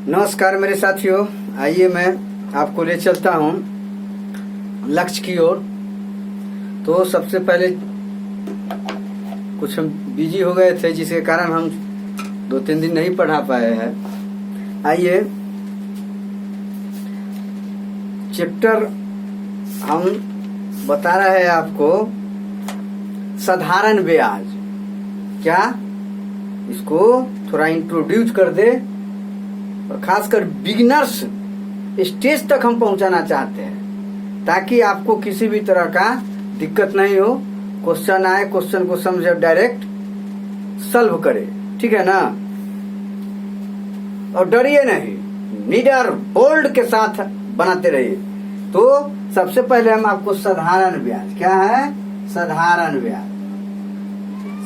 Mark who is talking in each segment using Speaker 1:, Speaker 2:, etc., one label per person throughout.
Speaker 1: नमस्कार मेरे साथियों, आइए मैं आपको ले चलता हूँ लक्ष्य की ओर। तो सबसे पहले कुछ हम बिजी हो गए थे, जिसके कारण हम 2-3 दिन नहीं पढ़ा पाए हैं। आइए, चैप्टर हम बता रहे हैं आपको साधारण ब्याज। क्या इसको थोड़ा इंट्रोड्यूस कर दे, और खासकर बिगिनर्स स्टेज तक हम पहुंचाना चाहते हैं, ताकि आपको किसी भी तरह का दिक्कत नहीं हो। क्वेश्चन आए, क्वेश्चन को समझे, डायरेक्ट सॉल्व करे, ठीक है ना। और डरिए नहीं, नीडर बोल्ड के साथ बनाते रहिए। तो सबसे पहले हम आपको साधारण ब्याज, क्या है साधारण ब्याज,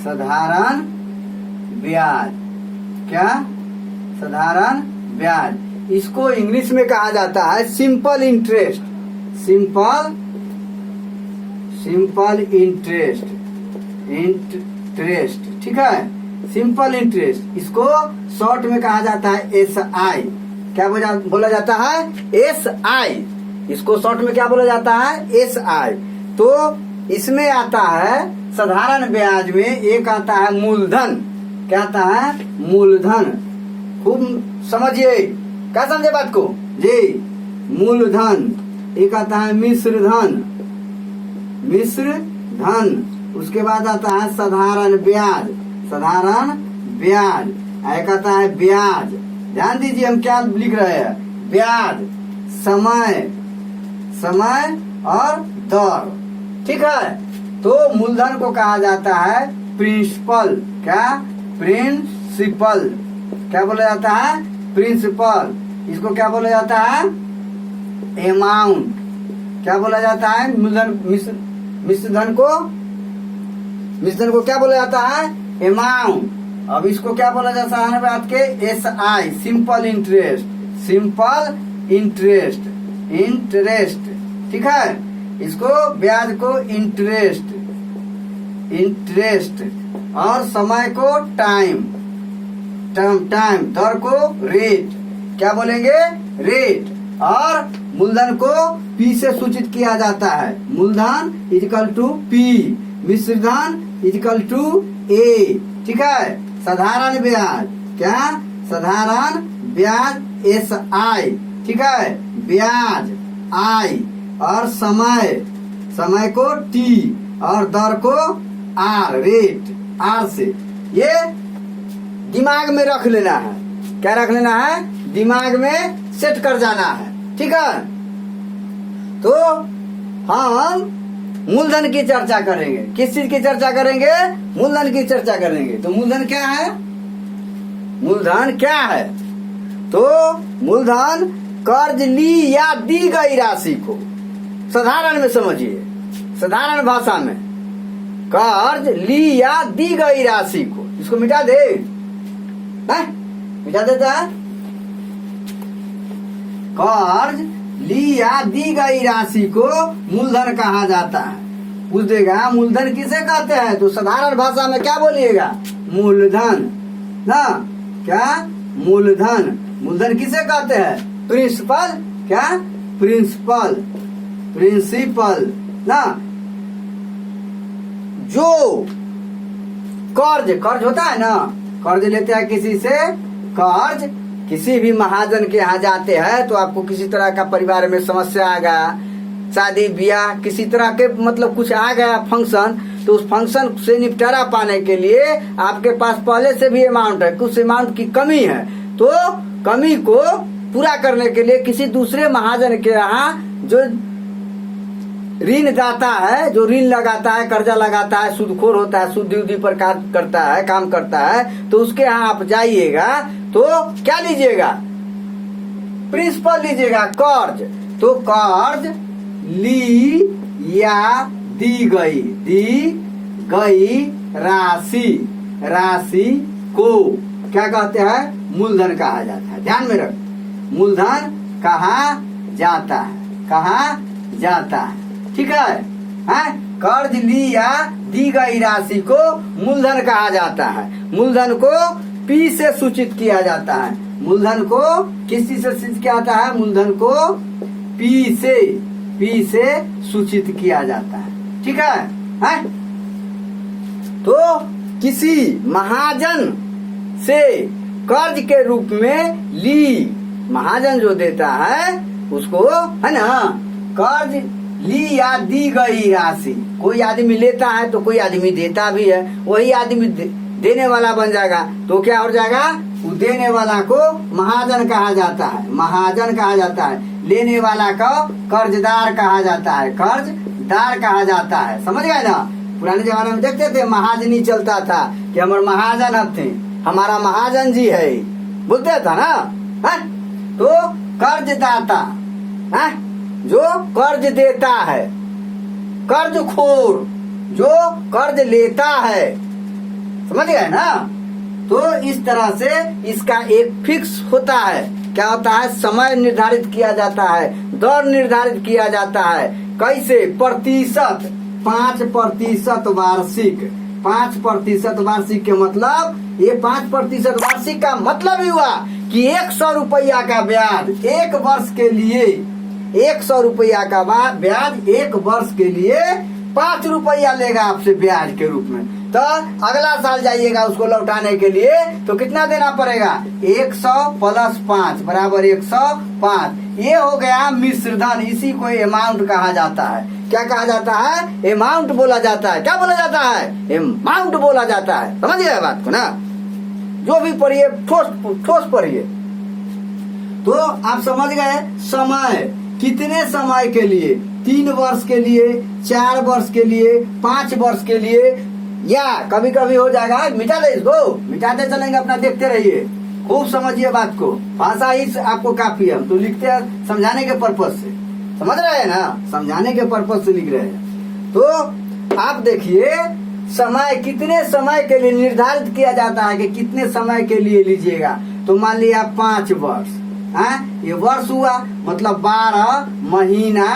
Speaker 1: साधारण ब्याज, क्या साधारण ब्याज, इसको इंग्लिश में कहा जाता है सिंपल इंटरेस्ट। सिंपल इंटरेस्ट, ठीक है, सिंपल इंटरेस्ट। इसको शॉर्ट में कहा जाता है SI। क्या बोला जाता है SI। इसको शॉर्ट में क्या बोला जाता है SI। तो इसमें आता है साधारण ब्याज में एक आता है मूलधन। क्या आता है मूलधन। खूब समझिए, क्या समझे बात को जी। मूलधन, एक आता है मिश्र धन, उसके बाद आता है साधारण ब्याज, एक आता है ब्याज। ध्यान दीजिए हम क्या लिख रहे हैं, ब्याज, समय और दर, ठीक है। तो मूलधन को कहा जाता है प्रिंसिपल। क्या प्रिंसिपल, क्या बोला जाता है प्रिंसिपल। इसको क्या बोला जाता है अमाउंट। क्या बोला जाता है मूलधन, मिश्रधन को क्या बोला जाता है अमाउंट। अब इसको क्या बोला जाता है बात के SI, सिंपल इंटरेस्ट, ठीक है। इसको ब्याज को इंटरेस्ट और समय को टाइम, दर को रेट, क्या बोलेंगे रेट। और मूलधन को P से सूचित किया जाता है। मूलधन इक्वल टू P, मिश्रधन इक्वल टू A, ठीक है। साधारण ब्याज, क्या साधारण ब्याज SI, ठीक है। ब्याज I और समय को T और दर को R, रेट R से। ये दिमाग में रख लेना है। क्या रख लेना है, दिमाग में सेट कर जाना है, ठीक है। तो हम मूलधन की चर्चा करेंगे। किस चीज की चर्चा करेंगे, मूलधन की चर्चा करेंगे। तो मूलधन क्या है, मूलधन क्या है। तो मूलधन कर्ज ली या दी गई राशि को, साधारण में समझिए, साधारण भाषा में, कर्ज ली या दी गई राशि को। इसको मिटा दे, मिटा देता है। कर्ज ली या दी गई राशि को मूलधन कहा जाता है। पूछ देगा मूलधन किसे कहते हैं, तो साधारण भाषा में क्या बोलिएगा, मूलधन ना। क्या मूलधन, मूलधन किसे कहते हैं, प्रिंसिपल, क्या प्रिंसिपल ना। जो कर्ज होता है ना, कर्ज लेते हैं किसी से, कर्ज किसी भी महाजन के यहाँ जाते हैं तो आपको किसी तरह का परिवार में समस्या आ गया, शादी ब्याह किसी तरह के मतलब कुछ आ गया फंक्शन, तो उस फंक्शन से निपटारा पाने के लिए आपके पास पहले से भी अमाउंट है, कुछ अमाउंट की कमी है। तो कमी को पूरा करने के लिए किसी दूसरे महाजन के यहाँ जो ऋण दाता है, जो ऋण लगाता है, कर्जा लगाता है, सूदखोर होता है, सूदी पर काम करता है, तो उसके यहाँ आप जाइएगा तो क्या लीजिएगा, प्रिंसिपल लीजिएगा, कर्ज। तो कर्ज ली या दी गई राशि को क्या कहते हैं, मूलधन कहा जाता है। ध्यान में रख, मूलधन कहा जाता है, ठीक है। कर्ज ली या दी गई राशि को मूलधन कहा जाता है। मूलधन को P से सूचित किया जाता है। मूलधन को किस चीज से सूचित किया जाता है? मूलधन को पी से सूचित किया जाता है। ठीक है? तो किसी महाजन से कर्ज के रूप में ली, महाजन जो देता है उसको, है ना, कर्ज ली या दी गई राशि, कोई आदमी लेता है तो कोई आदमी देता भी है, वही आदमी देने वाला बन जाएगा तो क्या हो जाएगा? वो देने वाला को महाजन कहा जाता है, महाजन कहा जाता है। लेने वाला को कर्जदार कहा जाता है, कर्जदार कहा जाता है। समझ गए ना? पुराने जमाने में देखते थे महाजनी चलता था कि हमारे महाजन अब थे, हमारा महाजन जी है, बोलते था ना। है? तो कर्जदाता है जो कर्ज देता है, कर्जखोर जो कर्ज लेता है। समझ गए ना? तो इस तरह से इसका एक फिक्स होता है, क्या होता है? समय निर्धारित किया जाता है, दर निर्धारित किया जाता है। कैसे? प्रतिशत, 5% वार्षिक। 5% वार्षिक के मतलब, ये 5% वार्षिक का मतलब ही हुआ कि 100 रुपया का ब्याज एक वर्ष के लिए, 100 रुपया का ब्याज एक वर्ष के लिए 5 रुपया लेगा आपसे ब्याज के रूप में। तो अगला साल जाइएगा उसको लौटाने के लिए तो कितना देना पड़ेगा? 100 + 5 = 105। ये हो गया मिश्रधन, इसी को अमाउंट कहा जाता है। क्या कहा जाता है? अमाउंट बोला जाता है। क्या बोला जाता है? अमाउंट बोला जाता है। समझ गए बात को ना? जो भी पढ़िए ठोस पढ़िए। तो आप समझ गए समय, कितने समय के लिए? 3 वर्ष के लिए, 4 वर्ष के लिए, 5 वर्ष के लिए, या कभी कभी हो जाएगा मिटा दे, इसको मिटाते चलेंगे, अपना देखते रहिए, खूब समझिए बात को। भाषा ही आपको काफी है, हम तो लिखते हैं समझाने के पर्पज से, समझ रहे हैं ना? समझाने के पर्पज से लिख रहे हैं। तो आप देखिए, समय कितने समय के लिए निर्धारित किया जाता है कि कितने समय के लिए लीजिएगा। तो मान लिया 5 वर्ष, ये वर्ष हुआ, मतलब 12 महीना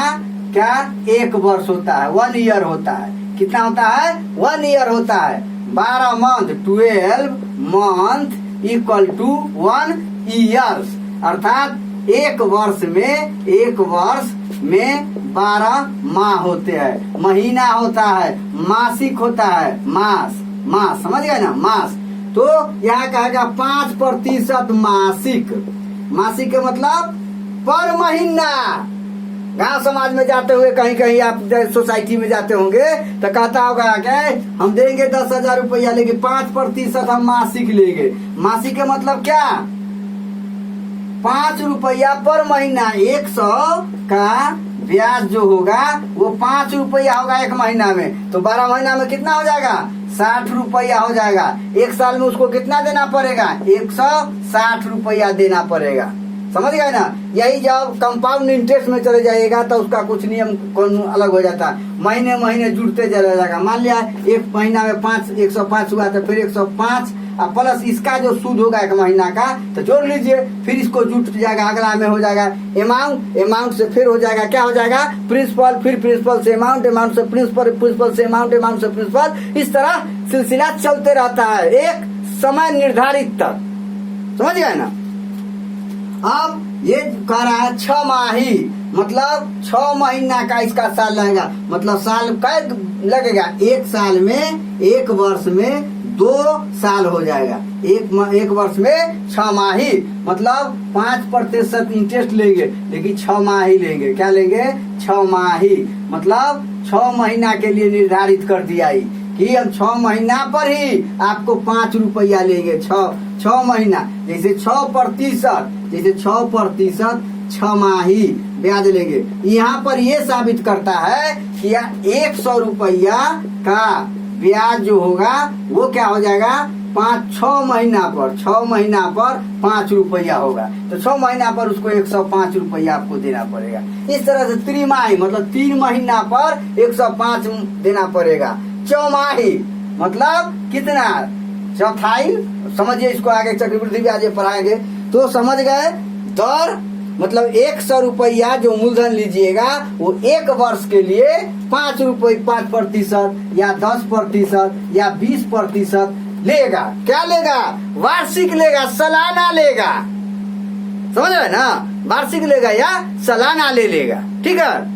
Speaker 1: क्या 1 वर्ष होता है, 1 ईयर होता है। कितना होता है? 1 ईयर होता है। 12 मंथ, 12 मंथ = 1 ईयर्स, अर्थात एक वर्ष में 12 माह होते हैं। महीना होता है, मासिक होता है, मास, समझ गए ना? मास। तो यहाँ कहेगा 5% मासिक। मासिक के मतलब पर महीना। गांव समाज में जाते हुए कहीं कहीं आप सोसाइटी में जाते होंगे तो कहता होगा क्या, हम देंगे 10,000 रुपया, लेकिन 5% हम मासिक लेंगे। मासिक के मतलब क्या? 5 रुपया पर महीना। 100 का ब्याज जो होगा वो 5 रुपया होगा एक महीना में, तो 12 महीना में कितना हो जाएगा? 60 रुपया हो जाएगा। एक साल में उसको कितना देना पड़ेगा? 160 रुपया देना पड़ेगा। समझ गए ना? यही जब कंपाउंड इंटरेस्ट में चले जाइएगा तो उसका कुछ नियम अलग हो जाता है, महीने महीने जुड़ते चला जाएगा। मान लिया एक महीना में 105 हुआ तो फिर 105 प्लस इसका जो सूद होगा एक महीना का तो जोड़ लीजिए, फिर इसको जुट जाएगा, अगला में हो जाएगा अमाउंट से फिर हो जाएगा, क्या हो जाएगा? प्रिंसिपल, फिर प्रिंसिपल से अमाउंट से प्रिंसिपल से अमाउंट से प्रिंसिपल। इस तरह सिलसिला चलते रहता है एक समय निर्धारित तक। समझ गए ना? अब ये कह रहा है 6 माही, मतलब 6 महीना का इसका साल लगेगा, मतलब साल का लगेगा। एक साल में, एक वर्ष में 2 साल हो जाएगा। एक वर्ष में 6 माही, मतलब 5% इंटरेस्ट लेंगे, लेकिन 6 माही लेंगे। क्या लेंगे? 6 माही, मतलब 6 महीना के लिए निर्धारित कर दिया ही कि हम 6 महीना पर ही आपको 5 रुपया लेंगे। 6 महीना, जैसे 6%, 6 माही ब्याज लेंगे। यहाँ पर ये साबित करता है कि 100 रुपया का ब्याज जो होगा वो क्या हो जाएगा? 6 महीना पर 5 रुपया होगा, तो 6 महीना पर उसको 105 रुपया आपको देना पड़ेगा। इस तरह से त्रिमाही, मतलब 3 महीना पर 105 देना पड़ेगा। चौमाही मतलब कितना? चौथाई। समझिए इसको, आगे चक्रवृद्धि ब्याज पढ़ाएंगे तो समझ गए। दर मतलब 100 रुपया जो मूलधन लीजिएगा वो एक वर्ष के लिए 5% या 10% या 20% लेगा। क्या लेगा? वार्षिक लेगा, सालाना लेगा। समझ रहे ना, वार्षिक लेगा या सालाना ले लेगा, ठीक है।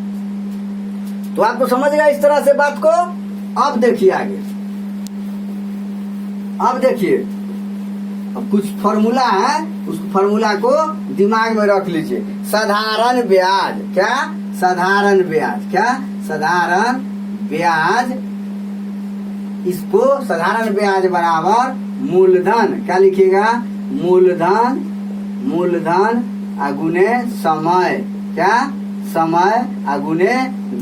Speaker 1: तो आपको समझ गया इस तरह से बात को। अब देखिए आगे, अब देखिए, अब कुछ फॉर्मूला है, उस फॉर्मूला को दिमाग में रख लीजिए। साधारण ब्याज, क्या साधारण ब्याज, क्या साधारण ब्याज, इसको साधारण ब्याज बराबर मूलधन, क्या लिखिएगा, मूलधन, मूलधन अगुने समय, क्या समय अगुने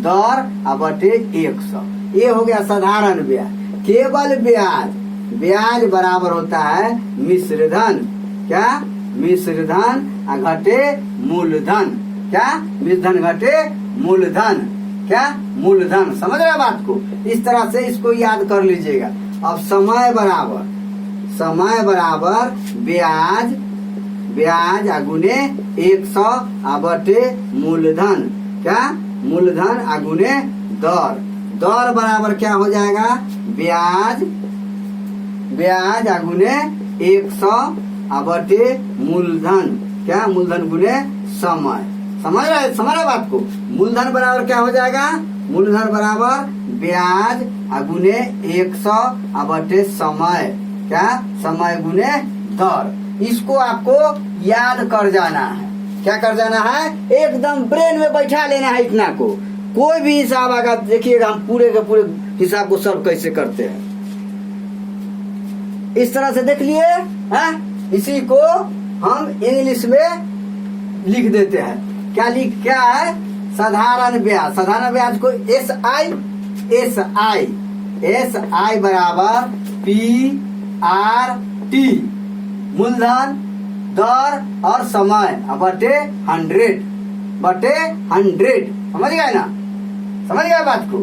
Speaker 1: दर बटे 100, ये हो गया साधारण ब्याज। केवल ब्याज, ब्याज बराबर होता है मिश्र धन, क्या मिश्र धन घटे मूलधन, क्या मिश्र धन घटे मूलधन, क्या मूलधन। समझ रहे बात को, इस तरह से इसको याद कर लीजिएगा। अब समय बराबर, समय बराबर ब्याज, ब्याज अगुने 100 बटे मूलधन, क्या मूलधन अगुने दर, दर बराबर क्या हो जाएगा, ब्याज, ब्याज अगुने 100 बटे मूलधन, क्या मूलधन गुने समय। समझ रहे बात को। मूलधन बराबर क्या हो जाएगा, मूलधन बराबर ब्याज अगुने 100 बटे समय, क्या समय गुने दर। इसको आपको याद कर जाना है, क्या कर जाना है, एकदम ब्रेन में बैठा लेना है इतना को। कोई भी हिसाब आगा देखिएगा, हम पूरे के पूरे हिसाब को सॉल्व कैसे करते हैं, इस तरह से देख लिए हैं। इसी को हम इंग्लिश में लिख देते हैं, क्या है, साधारण ब्याज। साधारण ब्याज को एस आई बराबर PRT, मूलधन, दर और समय बटे 100। समझ गए ना, समझ गए बात को।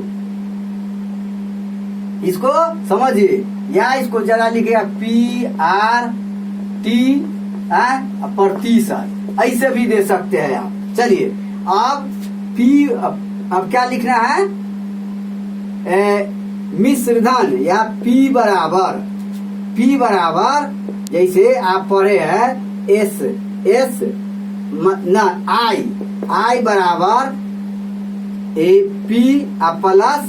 Speaker 1: इसको समझिए, या इसको जरा लिखिएगा PRT प्रतिशत, ऐसे भी दे सकते हैं आप। चलिए अब क्या लिखना है, मिश्रधन या P बराबर जैसे आप पढ़े हैं I बराबर AP प्लस,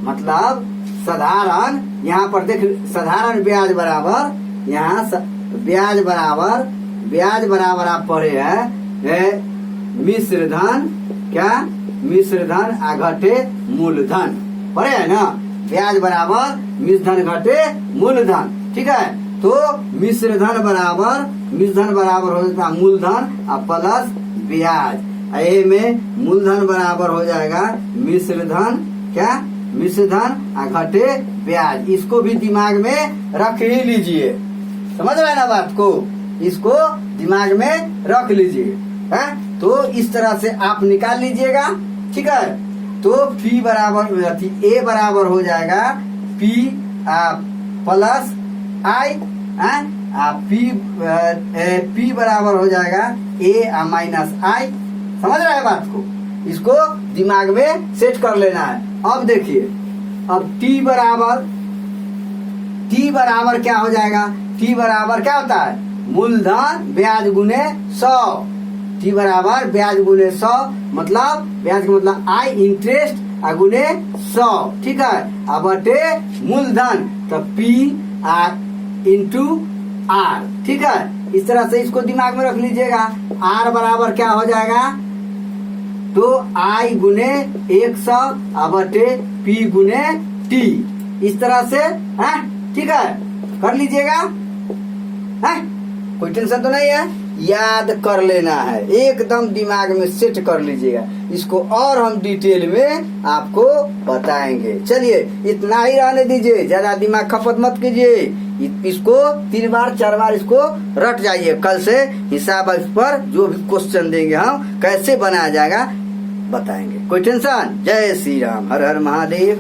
Speaker 1: मतलब साधारण, यहाँ पर देख साधारण ब्याज बराबर, यहाँ ब्याज बराबर आप पढ़े हैं मिश्रधन, क्या मिश्रधन घटे मूलधन, पढ़े है ना, ब्याज बराबर मिश्रधन घटे मूलधन, ठीक है। तो मिश्रधन बराबर हो जाता है मूलधन प्लस ब्याज, ए में मूलधन बराबर हो जाएगा मिश्रधन, क्या मिश्रधन घटे ब्याज। इसको भी दिमाग में रख ही लीजिए, समझ रहे ना बात को, इसको दिमाग में रख लीजिए, है। तो इस तरह से आप निकाल लीजिएगा, ठीक है। तो P बराबर A बराबर हो जाएगा P प्लस I, P बराबर हो जाएगा A माइनस I। समझ रहे हैं बात को, इसको दिमाग में सेट कर लेना है। अब देखिए, अब T बराबर क्या हो जाएगा, T बराबर क्या होता है, मूलधन ब्याज गुने 100, T बराबर ब्याज गुने 100, मतलब ब्याज का मतलब I इंटरेस्ट गुने 100, ठीक है। अब बटे मूलधन तो P इंटू R, ठीक है। इस तरह से इसको दिमाग में रख लीजिएगा। R बराबर क्या हो जाएगा, तो I गुने 100 बटे P गुने T, इस तरह से, है, ठीक है, कर लीजिएगा, है, कोई टेंशन तो नहीं है, याद कर लेना है, एकदम दिमाग में सेट कर लीजिएगा। इसको और हम डिटेल में आपको बताएंगे। चलिए इतना ही रहने दीजिए, ज्यादा दिमाग खपत मत कीजिए। इसको 3 बार 4 बार इसको रट जाइए। कल से हिसाब इस पर जो भी क्वेश्चन देंगे हम कैसे बनाया जाएगा बताएंगे, कोई टेंशन। जय श्री राम, हर हर महादेव।